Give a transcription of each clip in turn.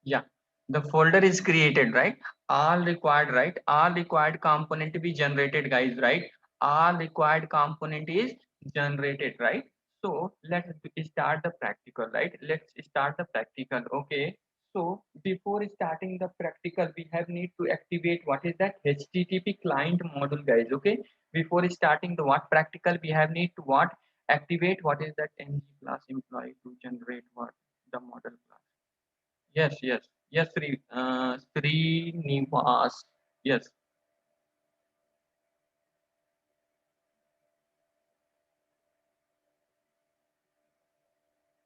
Yeah, the folder is created, right? All required, right? All required component to be generated, guys, right? All required component is generated, right? So let's start the practical, right? Let's start the practical. Okay. So before starting the practical, we have need to activate what is that HTTP client module, guys. Okay. Before starting the what practical, we have need to what activate what is that ng class employee to generate what the model class. Yes, yes, yes, Srinivas. Yes,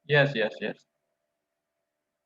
yes, yes, yes,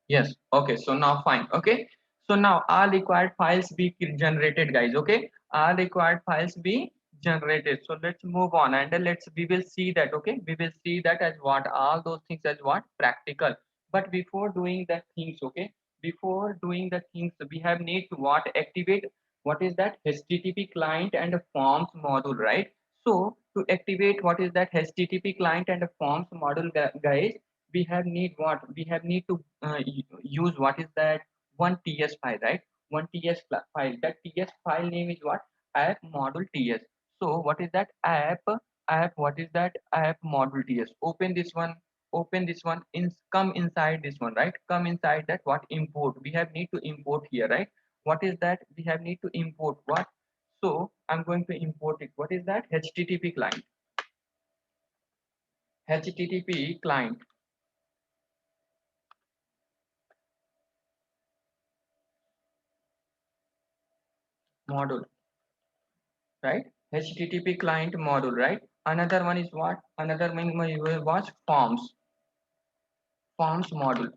yes. Okay, so now fine. Okay, so now all required files be generated, guys. Okay, all required files be generated. So let's move on and then let's we will see that. Okay, we will see that as what all those things as what practical. But before doing the things, okay, before doing the things, we have need to what activate what is that HTTP client and a forms module, right? So to activate what is that HTTP client and a forms module, guys, we have need what we have need to use what is that one ts file, right? One ts file. That ts file name is what? App module ts. So what is that app what is that app module ts? Open this one. Open this one. Come inside this one, right? Come inside that what import we have need to import here, right? What is that we have need to import what? So I'm going to import it. What is that? HTTP client. HTTP client module, right? HTTP client module, right? Another one is what? Another one was forms module.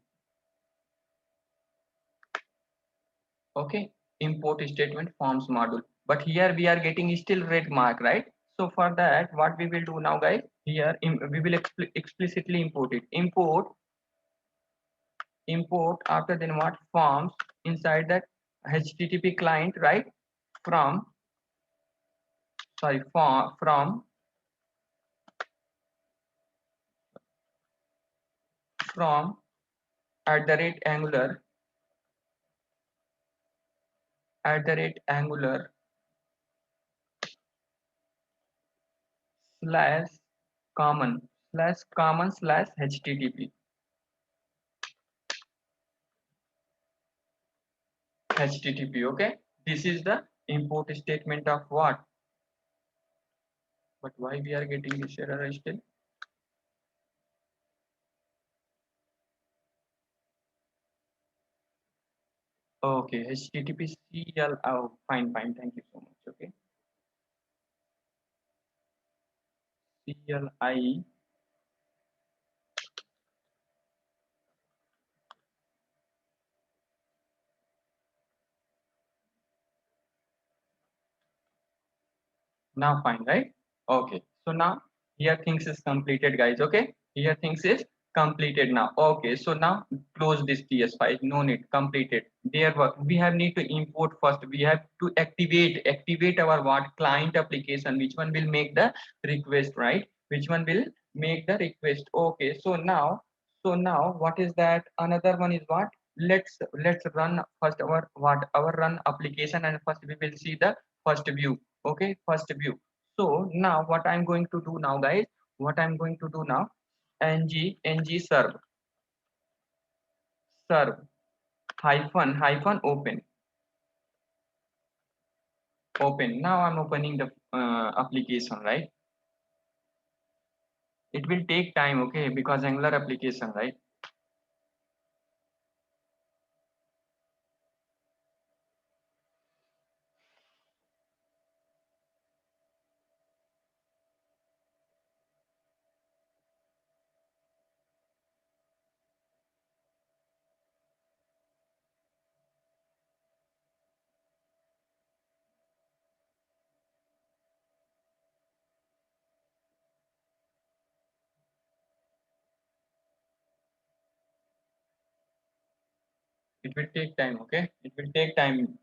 Okay, import statement forms module. But here we are getting still red mark, right? So for that, what we will do now, guys? Here we will explicitly import it. Import after then what forms inside that HTTP client, right? From sorry from @angular @angular slash common slash http okay, this is the import statement of what, but why we are getting this error still? Okay, http cl, oh fine, thank you so much. Okay, cli, now fine, right? Okay, so now here things is completed, guys. Okay, here things is completed now. Okay, so now close this ts file, no need, completed there. We have need to import first. We have to activate our what client application, which one will make the request, right? Which one will make the request? Okay, so now what is that? Another one is what? Let's run first our run application, and first we will see the first view. Okay, first view. So now what I'm going to do now, guys, what I'm going to do now, ng serve hyphen open. Now I'm opening the application, right? It will take time, okay, because Angular application, right? It will take time, okay? It will take time.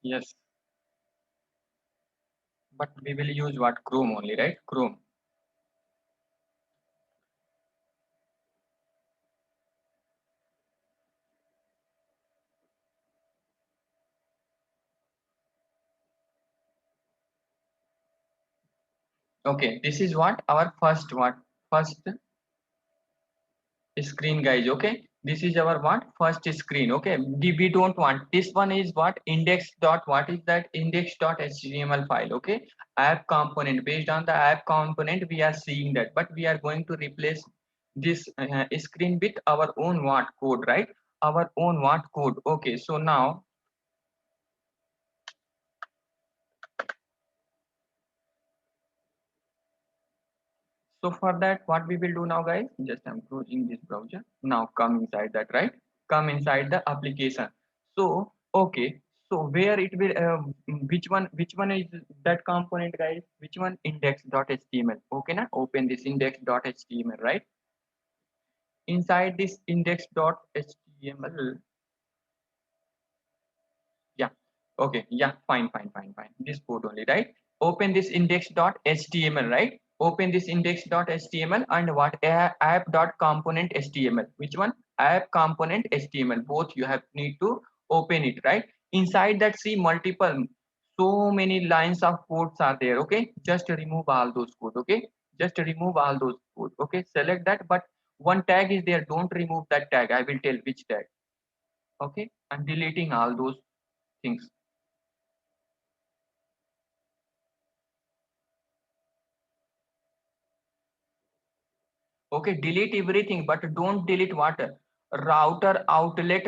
Yes, but we will use what? Chrome only, right? Chrome. Okay, this is what our first screen, guys. Okay, this is our what first screen. Okay, we don't want this one. Is what index dot what is that index dot html file. Okay, app component, based on the app component we are seeing that, but we are going to replace this screen with our own what code, right? Our own what code. Okay, so now, so for that, what we will do now, guys, just I'm closing this browser. Now come inside that, right? Come inside the application. So, okay. So where it will, which one is that component, guys? Which one? Index.html. Okay, now open this index.html, right? Inside this index.html, yeah. Okay. Yeah. Fine. Fine. Fine. Fine. This code only, right? Open this index.html, right? Open this index.html and what app.component.html. Which one? App component HTML. Both you have need to open it, right? Inside that, see multiple, so many lines of codes are there. Okay. Just remove all those code. Okay. Just remove all those code. Okay. Select that, but one tag is there. Don't remove that tag. I will tell which tag. Okay. I'm deleting all those things. Okay, delete everything, but don't delete what? Router outlet.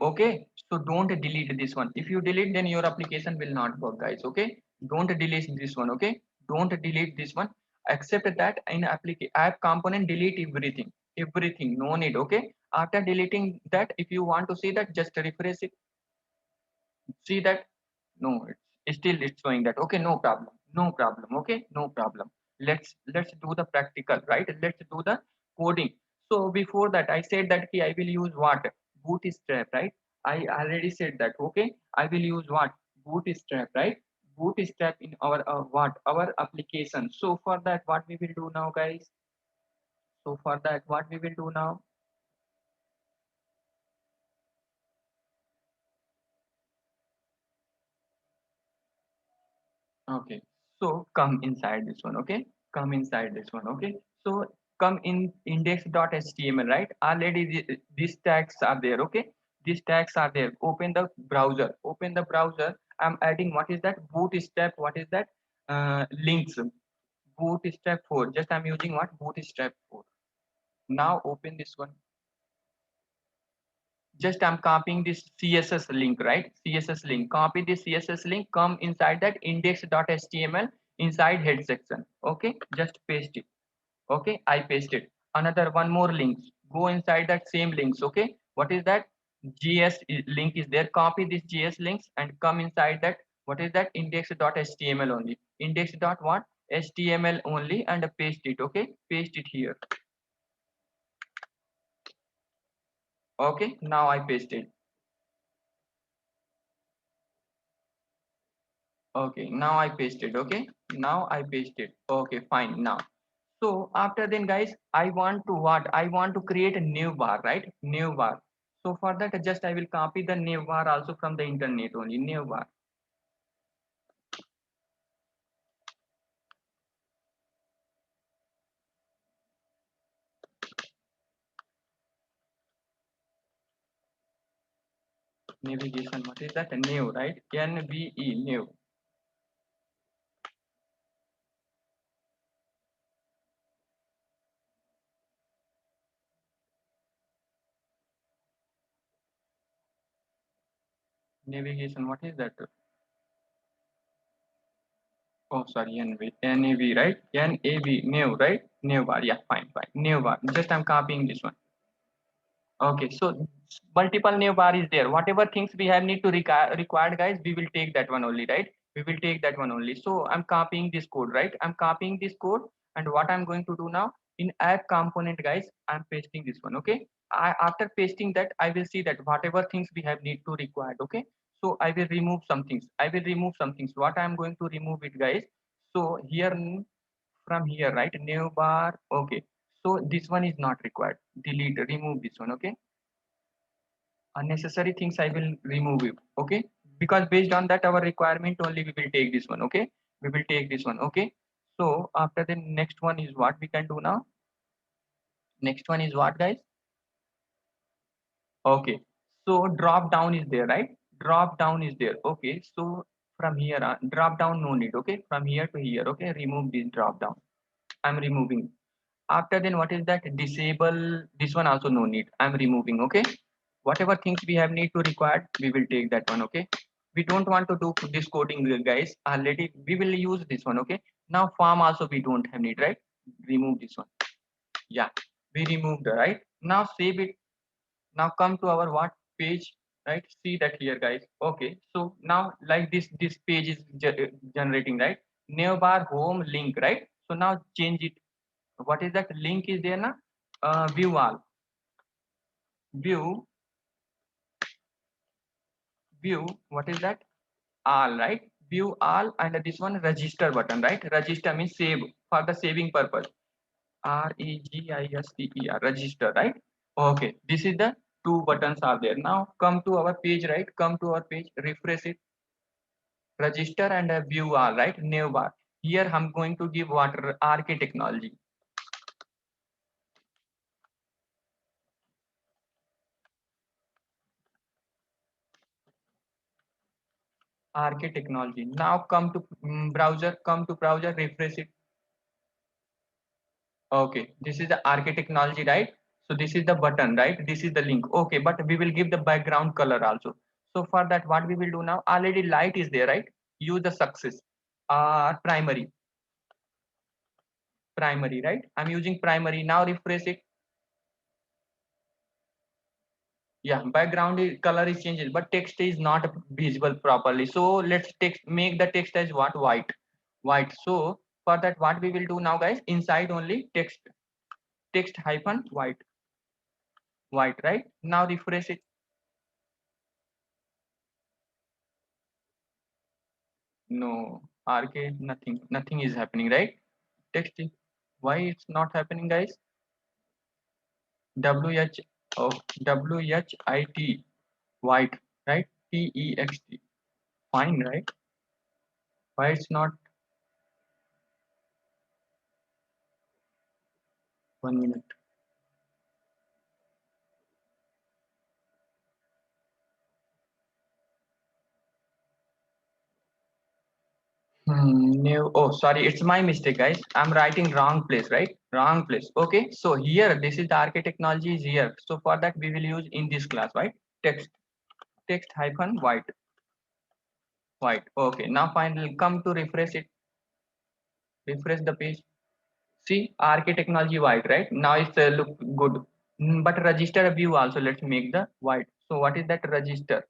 Okay, so don't delete this one. If you delete, then your application will not work, guys. Okay, don't delete this one. Okay, don't delete this one. Except that in application app component, delete everything, everything, no need. Okay, after deleting that, if you want to see that, just refresh it. See that? No, it's still it's showing that. Okay, no problem, no problem. Okay, no problem. Let's do the practical, right? Let's do the coding. So before that, I said that I will use what? Bootstrap, right? I already said that. Okay, I will use what? Bootstrap, right? Bootstrap in our what? Our application. So for that, what we will do now, guys? So for that, what we will do now? Okay, so come inside this one. Okay, come inside this one. Okay, so come in index.html, right? Already these tags are there. Okay, these tags are there. Open the browser. Open the browser. I'm adding what is that? Bootstrap. What is that? Links. Bootstrap 4. Just I'm using what? Bootstrap 4. Now open this one. Just I'm copying this css link, right? Css link, copy this css link, come inside that index.html, inside head section. Okay, just paste it. Okay, I pasted. Another one more links, go inside that same links. Okay, what is that? Link is there. Copy this gs links and come inside that, what is that? Index.html only, index dot what? HTML only, and paste it. Okay, paste it here. Okay, now I pasted. Okay, now I pasted. Okay, now I pasted. Okay, fine. Now, so after then, guys, I want to what? I want to create a new bar, right? New bar. So for that, just I will copy the new bar also from the internet only. New bar. Navigation. What is that? New, right? NVE, new. Navigation. What is that? Oh, sorry, NAV, right? NAV, new, right? New bar. Yeah, fine, fine. New bar. Just I'm copying this one. Okay, so multiple new bar is there. Whatever things we have need to required, guys, we will take that one only, right? We will take that one only. So I'm copying this code, right? I'm copying this code, and what I'm going to do now in app component, guys, I'm pasting this one. Okay, after pasting that, I will see that whatever things we have need to required. Okay, So I will remove some things. I will remove some things. What I am going to remove it, guys. So here, from here, right, new bar. Okay, so this one is not required. Delete, remove this one. Okay, unnecessary things I will remove it. Okay, because based on that our requirement only we will take this one. Okay, we will take this one. Okay, so after the next one is what we can do now. Next one is what, guys? Okay, so drop down is there, right? Drop down is there. Okay, so from here on, drop down no need. Okay, from here to here. Okay, remove this drop down. I'm removing. After then what is that? Disable this one also no need. I'm removing. Okay, whatever things we have need to required, we will take that one. Okay, we don't want to do this coding, guys. Already we will use this one. Okay, now farm also we don't have need, right? Remove this one. Yeah, we removed, right? Now save it. Now come to our what page, right? See that here, guys. Okay, so now like this page is generating, right? Navbar home link, right? So now change it. What is that link is there now? View all, view, view, what is that? All, right? View all, and this one register button, right? Register means save, for the saving purpose. register, register, right? Okay, this is the two buttons are there. Now come to our page, right? Come to our page, refresh it, register and view all, right? New bar. Here I'm going to give what? RK technology. RK technology. Now come to browser, come to browser, refresh it. Okay, this is the RK technology, right? So this is the button, right? This is the link. Okay, but we will give the background color also. So for that, what we will do now? Already light is there, right? Use the success. Primary, primary, right? I'm using primary. Now refresh it. Yeah, background is, color is changes, but text is not visible properly. So let's text, make the text as what? White, white. So for that, what we will do now, guys? Inside only text, text hyphen white, white, right? Now refresh it. No, RK, nothing, nothing is happening, right? Text is, why it's not happening, guys? WH, oh, WHIT, white, right? TEXT, fine, right? Why it's not? 1 minute. No, oh, sorry, it's my mistake, guys. I'm writing wrong place, right? Wrong place. Okay, so here, this is the RK technology is here. So for that, we will use in this class, right? Text, text hyphen white, white. Okay, now finally come to refresh it, refresh the page. See, RK technology white, right? Now it's look good. But register view also, let's make the white. So what is that register?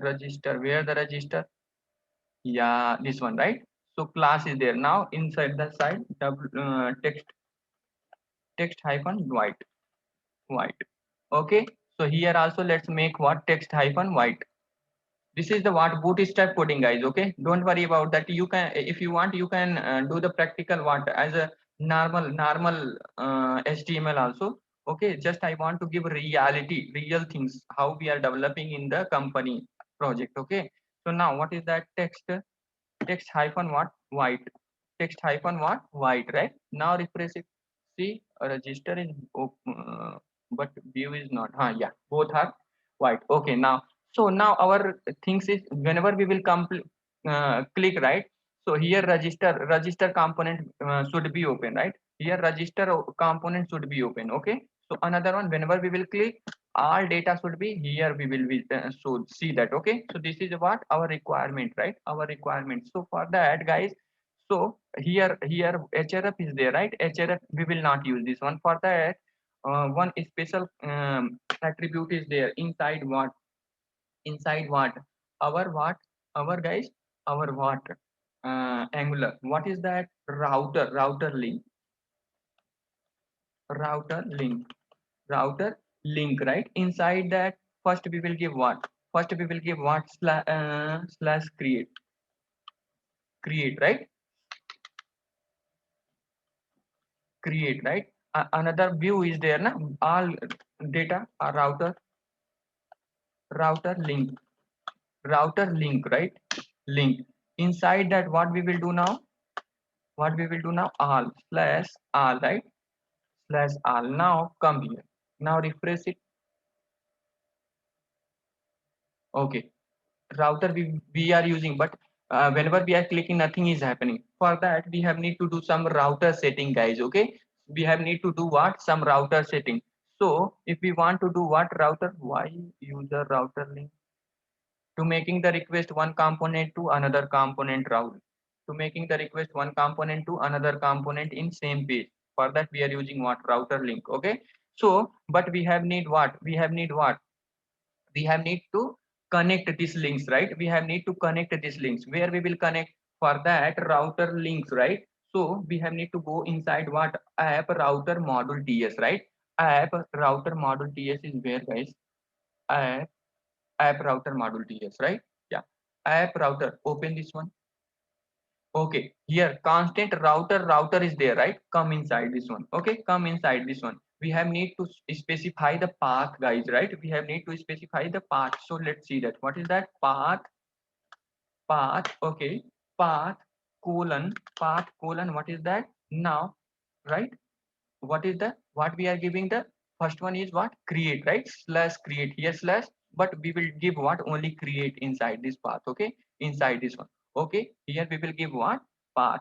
Register, where the register? Yeah, this one, right? So class is there. Now inside the side, text, text hyphen white, white. Okay, so here also let's make what? Text hyphen white. This is the what? Bootstrap coding, guys. Okay, don't worry about that. You can, if you want, you can do the practical what as a normal HTML also. Okay, just I want to give reality, real things, how we are developing in the company project. Okay, so now what is that? Text hyphen what? White, text hyphen what? White, right? Now refresh it. See, register is but view is not. Yeah, both are white. Okay, now, so now our things is, whenever we will click, right? So here register component should be open, right? Here register component should be open. Okay, so another one, whenever we will click, all data should be here, we will be so see that. Okay, so this is what our requirement, right? Our requirement. So for that, guys, so here href is there, right? Href we will not use this one. For that, one special attribute is there inside what? Inside what? Our what? Our, guys, our what? Angular, what is that? Router link, router link, router link, right? Inside that, first we will give what? First we will give what slash create, right? Create, right? Another view is there na, all data are router link, right? Link. Inside that, what we will do now? What we will do now? All slash all, right? Slash all. Now come here. Now refresh it. Okay. Router we are using, but whenever we are clicking, nothing is happening. For that, we have need to do some router setting, guys. Okay. We have need to do what? Some router setting. So if we want to do what router, why user router link? To making the request one component to another component route, to making the request one component to another component in same page. For that we are using what? Router link. Okay. So but we have need what? We have need to connect these links, right? We have need to connect these links. Where we will connect? For that router links, right? So we have need to go inside what? App router module ts, right? App router module ts is where, guys? App app router module ts, right? Yeah, app router, open this one. Okay, here constant router is there, right? Come inside this one. Okay, come inside this one. We have need to specify the path, guys, right? We have need to specify the path. So let's see that. What is that? Path. Okay, path colon what is that now, right? What is the, what we are giving? The first one is what? Create, right? Slash create here slash, but we will give what? Only create inside this path. Okay, inside this one. Okay, here we will give what? Path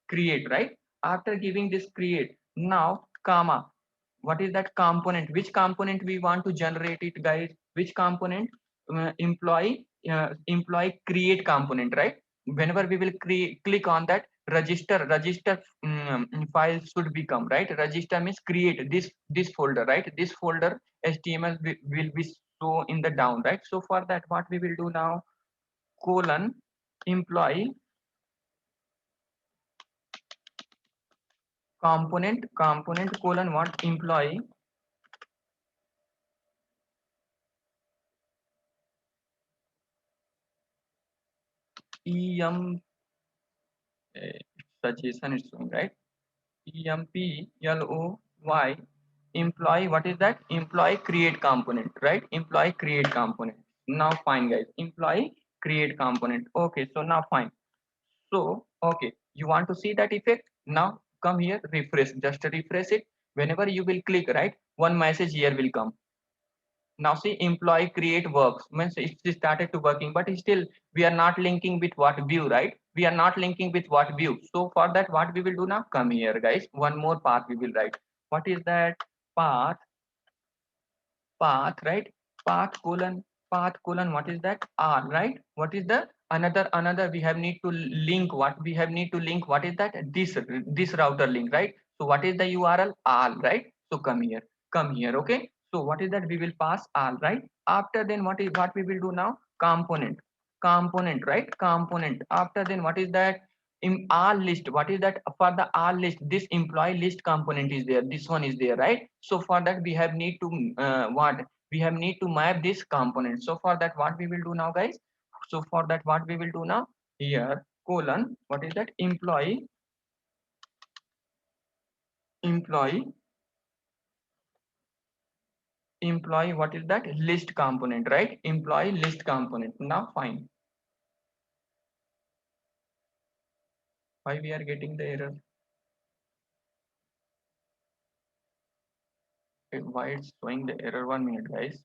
create, right? After giving this create, now comma, what is that component? Which component we want to generate it, guys? Which component? Employee create component, right? Whenever we will click on that, register file should become, right? Register means create this folder, right? This folder html will be show in the down, right? So for that, what we will do now? Colon employee component colon what? Employee em suggestion is showing, right? employ employee, what is that? Employee create component, right? Employee create component. Now fine, guys. Employee create component. Okay, so now fine. So okay, you want to see that effect? Now come here, refresh, just refresh it. Whenever you will click, right, one message here will come. Now see, employee create works means it started to working, but still we are not linking with what? View, right? We are not linking with what? View. So for that, what we will do now? Come here, guys, one more path we will write. What is that? Path, right? Path colon what is that? R, right? What is the another we have need to link? What we have need to link? What is that? This router link, right? So what is the URL? All, right? So come here. Okay, so what is that? We will pass all, right? After then, what we will do now? Component, right? Component. After then, what is that? In all list, what is that? For the all list, this employee list component is there, this one is there, right? So for that we have need to what? We have need to map this component. So for that, what we will do now, guys? So for that, what we will do now? Here colon what is that? Employee employee what is that? List component, right? Employee list component. Now fine, why we are getting the error? Why it's showing the error? 1 minute, guys.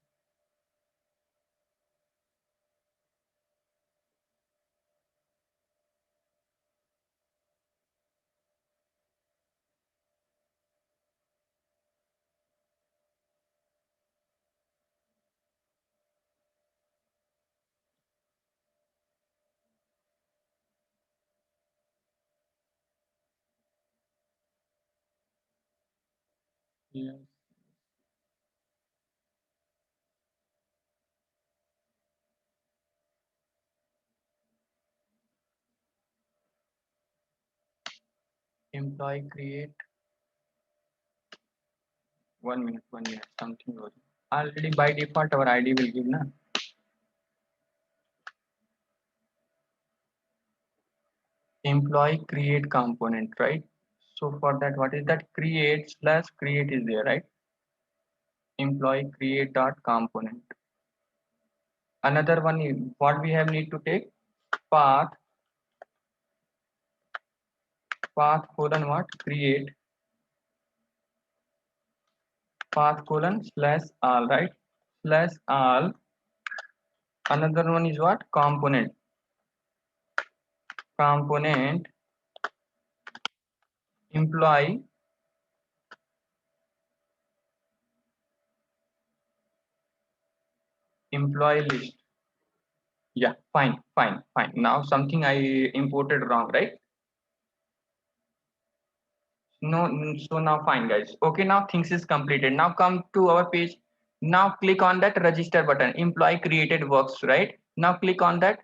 Yes. Employee create. 1 minute, 1 minute. Something goes. Already by default our ID will give na. employee create component, right? So for that, what is that? Create slash create is there, right? Employee create dot component. Another one is what we have need to take, path colon what, create path colon slash all, right? Slash all. Another one is what, component employee list. Yeah, fine. Now something I imported wrong, right? No, so now fine, guys. Okay, now things is completed. Now come to our page. Now click on that register button. Employee created works, right? Now click on that.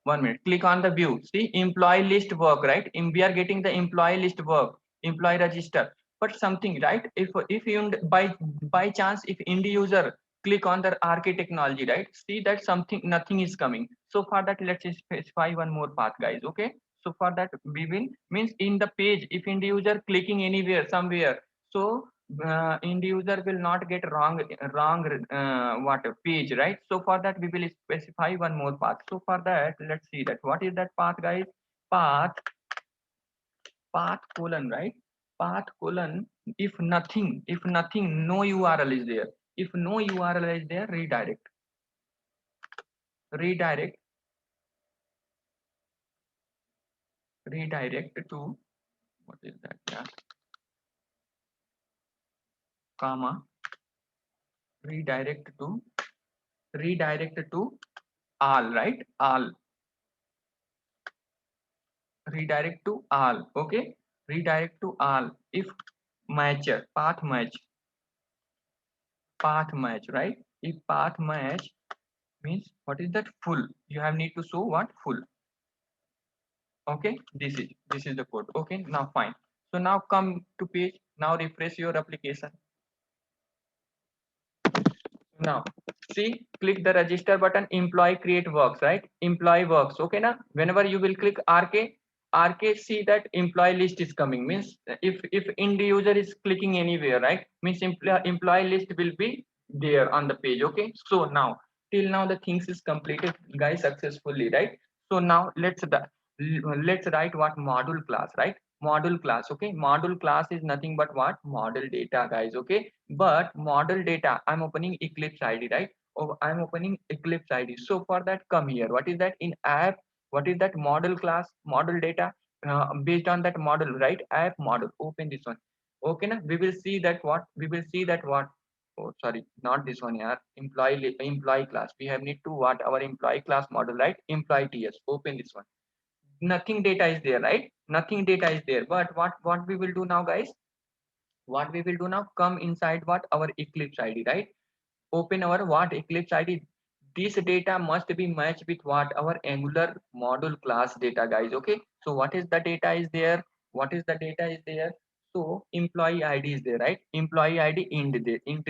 1 minute. Click on the view. See employee list work, right? We are getting the employee list work, employee register. But something, right? If you by chance if end user click on the RK technology, right? See that something nothing is coming. So for that, let's specify one more path, guys. Okay. So for that, we will means in the page if end user clicking anywhere somewhere. So end user will not get wrong what page, right? So for that we will specify one more path. So for that, let's see that what is that path, guys. Path colon, right? Path colon, if nothing no URL is there, if no URL is there, redirect redirect to what is that, yeah, comma, redirect to all, right? All, redirect to all. Okay, redirect to all if match, path match, right? If path match means what is that, full, you have need to show what, full. Okay, this is the code. Okay, now fine. So now come to page. Now refresh your application. Now see, click the register button, employee create works, right? Employee works. Okay, now whenever you will click RK, see that employee list is coming, means if end user is clicking anywhere, right, means employee list will be there on the page. Okay, so now till now the things is completed, guys, successfully, right? So now let's write what, module class, right? Module class. Okay, module class is nothing but what, model data, guys. Okay, but model data, I'm opening Eclipse ID, right? Oh, I'm opening Eclipse ID. So for that, come here. What is that in app? What is that model class, model data? Based on that model, right? App model. Open this one. Okay, now we will see that what, oh sorry, not this one here. Employee class. We have need to what, our employee class model, right? Employee TS. Open this one. Nothing data is there, right? Nothing data is there. But what we will do now, guys? What we will do now, come inside what, our Eclipse ID, right? Open our what, Eclipse ID. This data must be matched with what, our Angular module class data, guys. Okay, so what is the data is there, so employee ID is there, right? Employee ID int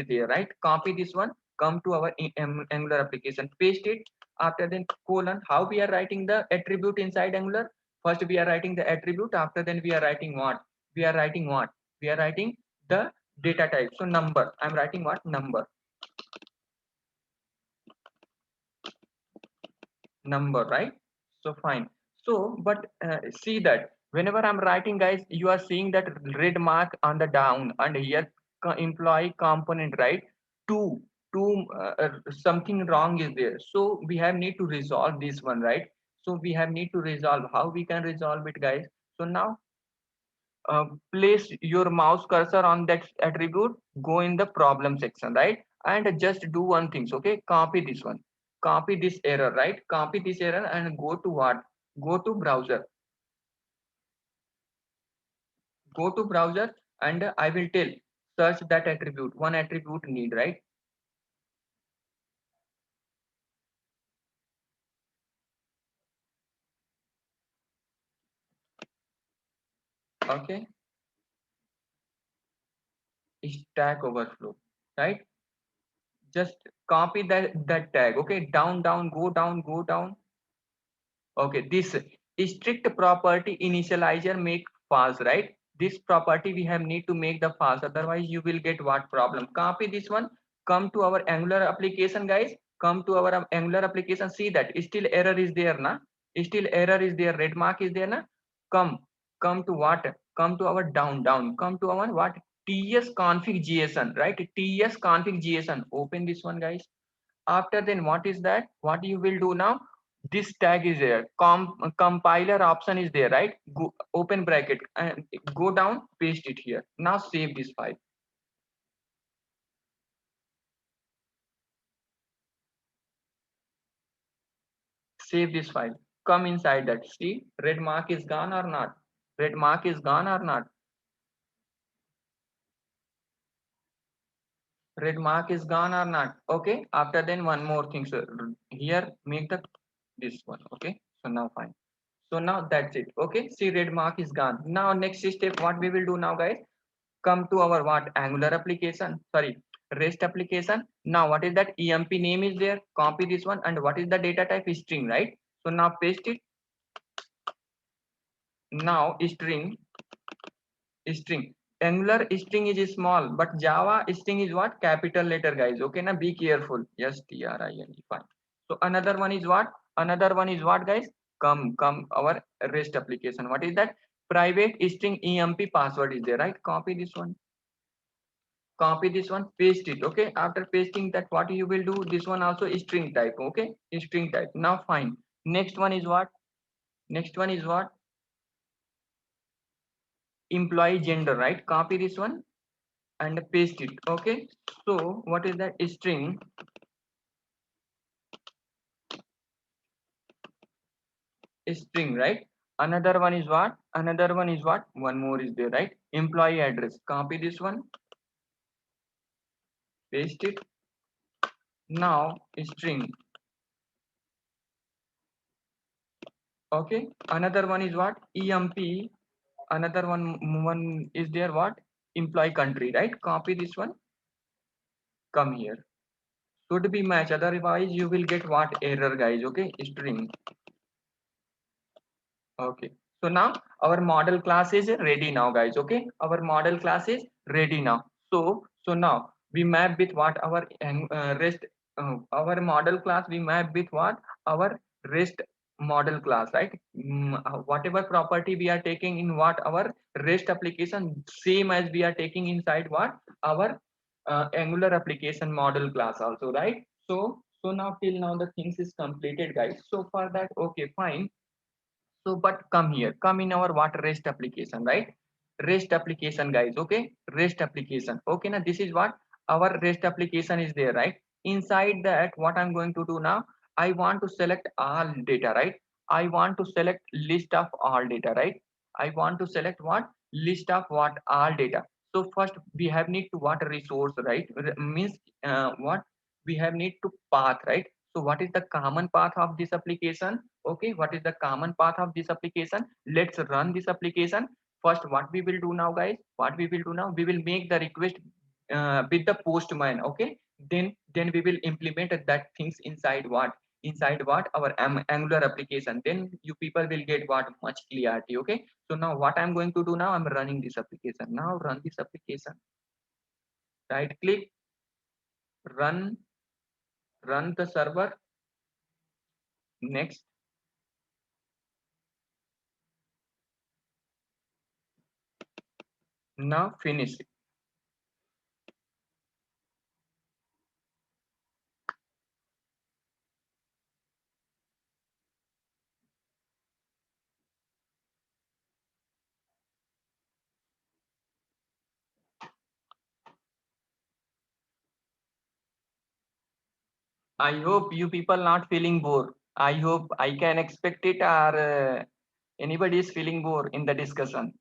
there, right? Copy this one, come to our Angular application, paste it. After then colon, how we are writing the attribute inside Angular? First we are writing the attribute, after then we are writing what, we are writing the data type. So number, I'm writing what, number, right? So fine. So but see that whenever I'm writing, guys, you are seeing that red mark on the down, and here employee component, right? Two something wrong is there, so we have need to resolve this one, right? So we have need to resolve. How we can resolve it, guys? So now place your mouse cursor on that attribute, go in the problem section, right? And just do one thing. Okay, copy this one, copy this error, right? Copy this error and go to what, go to browser, and I will tell, search that attribute, one attribute need, right? Okay, stack overflow, right? Just copy that tag. Okay, down, go down. Okay, this strict property initializer make false, right? This property we have need to make the false, otherwise you will get what problem. Copy this one, come to our Angular application, guys. Come to our Angular application, see that still error is there na, still error is there, red mark is there na. Come to what, come to our down, come to our what, ts config json, right? Ts config json, open this one, guys. After then what is that, what you will do now, this tag is there, compiler option is there, right? Go, open bracket and go down, paste it here. Now save this file, save this file, come inside that, see red mark is gone or not, red mark is gone or not, red mark is gone or not. Okay, after then one more thing, so here make the this one. Okay, so now fine, so now that's it. Okay, see red mark is gone. Now next step what we will do now, guys, come to our what, Angular application, sorry, REST application. Now what is that, emp name is there, copy this one, and what is the data type, string, right? So now paste it. Now string, Angular string is small, but Java string is what, capital letter, guys. Okay, now be careful. Yes, trin, fine. So another one is what, another one is what, guys, come our REST application. What is that, private string emp password is there, right? Copy this one, copy this one, paste it. Okay, after pasting that, what you will do, this one also is string type. Okay, string type. Now fine, next one is what, next one is what, employee gender, right? Copy this one and paste it. Okay, so what is that, string, right? Another one is what, another one is what, one more is there, right? Employee address, copy this one, paste it. Now string. Okay, another one is what, emp, another one is there, what, employee country, right? Copy this one, come here, should be match, otherwise you will get what, error, guys. Okay, string. Okay, so now our model class is ready now, guys. Okay, our model class is ready now. So now we map with what, our rest, our model class we map with what, our rest model class, right? Whatever property we are taking in what, our rest application, same as we are taking inside what, our Angular application model class also, right? So now till now the things is completed, guys. So for that, okay, fine. So, but come here, come in our what, REST application, right? REST application, guys. Okay, REST application. Okay, now this is what, our REST application is there, right? Inside that, what I'm going to do now, I want to select all data, right? I want to select list of all data, right? I want to select what, list of what, all data. So first we have need to what, resource, right? Means what, we have need to path, right? So what is the common path of this application? Okay, what is the common path of this application? Let's run this application. First what we will do now, guys, what we will do now, we will make the request with the postman. Okay, then we will implement that things inside what, inside what, our Angular application. Then you people will get what, much clarity. Okay, so now what I'm going to do now, I'm running this application. Now run this application, right click, run, run the server. Next, now finish. I hope you people not feeling bored. I hope I can expect it, or anybody is feeling bored in the discussion.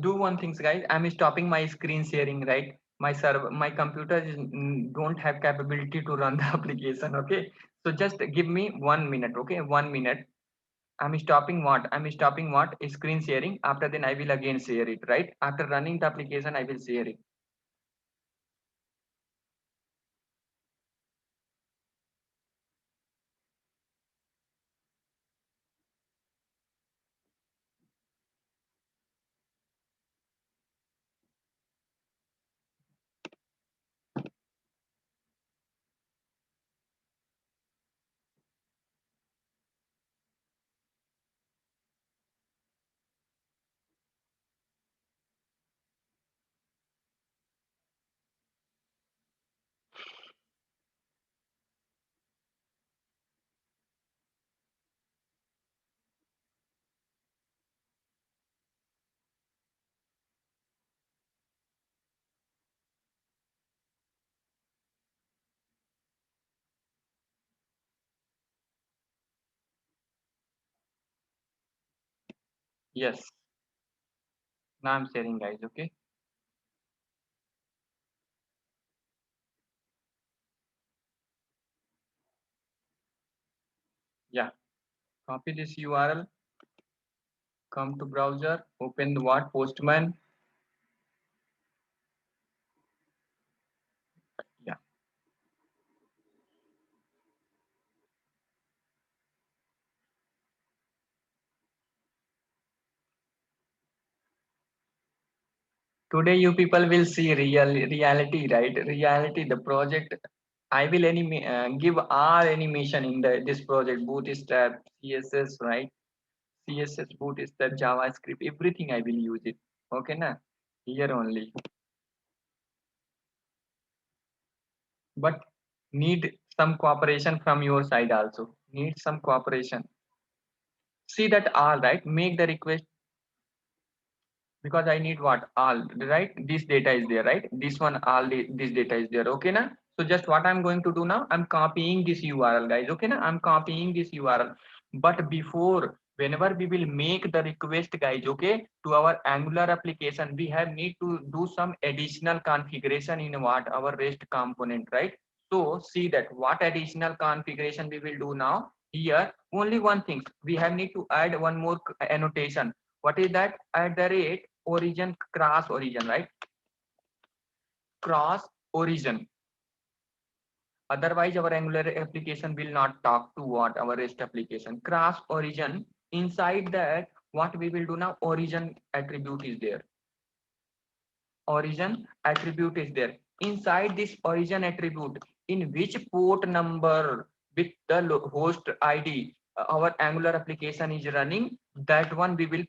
Do one thing, guys. I'm stopping my screen sharing, right? My computer don't have capability to run the application. Okay, so just give me 1 minute. Okay, 1 minute. I'm stopping what? I'm stopping what? Screen sharing. After then I will again share it, right? After running the application, I will share it. Yes. Now I'm sharing, guys. Okay. Yeah. Copy this URL. Come to browser. Open the what? Postman. Yeah. Today you people will see reality, right? Reality. The project. I will give our animation in this project. Bootstrap, CSS, right? CSS, Bootstrap, JavaScript, everything I will use it. Okay, na? Here only. But need some cooperation from your side also. Need some cooperation. See that all right. Make the request because I need what all right. This data is there, right? This one this data is there. Okay, na? So just what I'm going to do now, I'm copying this URL, guys. Okay, na? I'm copying this URL. But before, whenever we will make the request, guys, okay, to our Angular application, we have need to do some additional configuration in what our REST component, right? So see that what additional configuration we will do now. Here, only one thing we have need to add one more annotation. What is that? At the rate origin cross origin, right? Cross origin. Otherwise, our Angular application will not talk to what our REST application. Cross origin. Inside that, what we will do now? Origin attribute is there. Origin attribute is there. Inside this origin attribute, in which port number with the host ID our Angular application is running, that one we will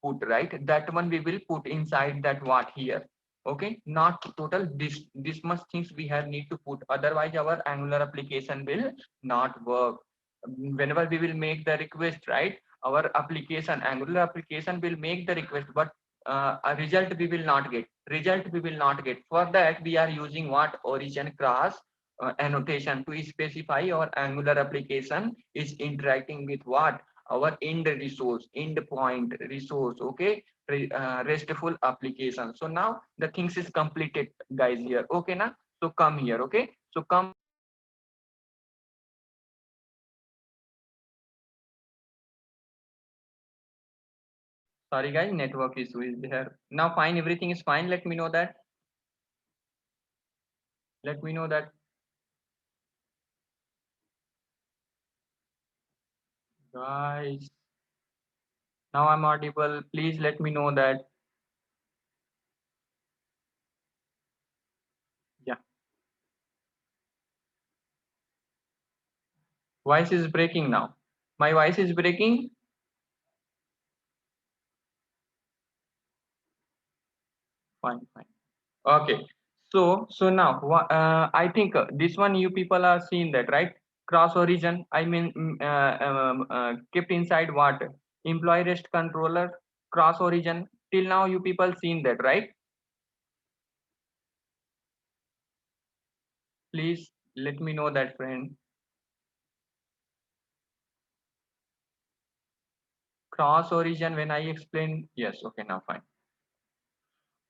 put, right? That one we will put inside that what here. Okay, not total this much things we have need to put, otherwise our Angular application will not work. Whenever we will make the request, right, our application Angular application will make the request, but a result we will not get. Result we will not get. For that we are using what? Origin cross annotation to specify our Angular application is interacting with what? Our end resource, end point resource. Okay, RESTful application. So now the things is completed, guys, here. Okay, now so come here. Okay, so come. Sorry, guys, network issue is there. Now fine, everything is fine. Let me know that. Let me know that, guys. Now I'm audible. Please let me know that. Yeah, voice is breaking now. My voice is breaking. Fine, fine. Okay. So now, I think this one you people are seeing that, right? Cross origin. I mean, kept inside what? Employee REST controller, cross origin. Till now, you people seen that, right? Please let me know that, friend. cross origin when I explain. Yes, okay, now fine.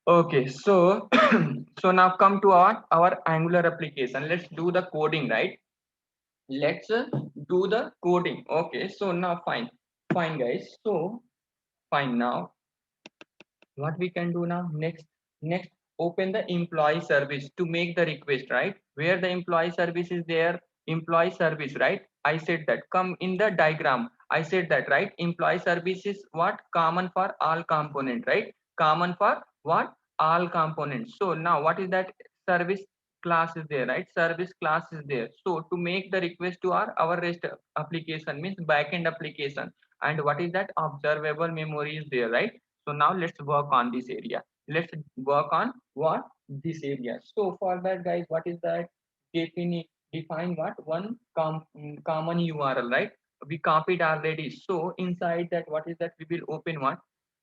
Okay, so so now come to our Angular application. Let's do the coding, right? Let's do the coding. Okay, so now fine guys. So fine, now what we can do now, next open the employee service to make the request, right? Where the employee service is there, employee service, right? I said that come in the diagram. I said that, right? Employee service is what? Common for all component, right? Common for what? All components. So now what is that? Service class is there, right? Service class is there. So to make the request to our REST application, means backend application, and what is that? Observable memory is there, right? So now let's work on this area. Let's work on what? This area. So for that, guys, what is that? Define what? One common URL, right? We copied already. So inside that, what is that? We will open what?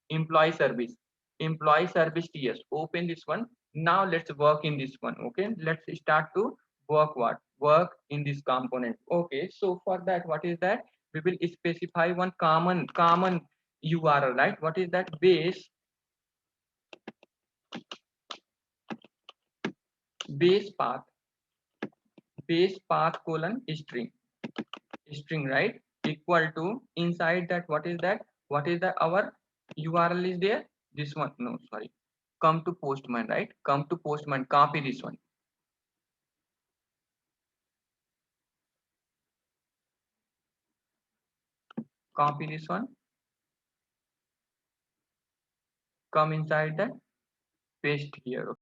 Employee service. Employee service TS. Open this one. Now let's work in this one. Okay. Let's start to work what? Work in this component. Okay. So for that, what is that? We will specify one common URL, right? What is that? Base path colon string, right? Equal to inside that, what is that? What is the our URL is there? This one, no, sorry. Come to Postman, right? Come to Postman, copy this one. Copy this one. Come inside that, paste here.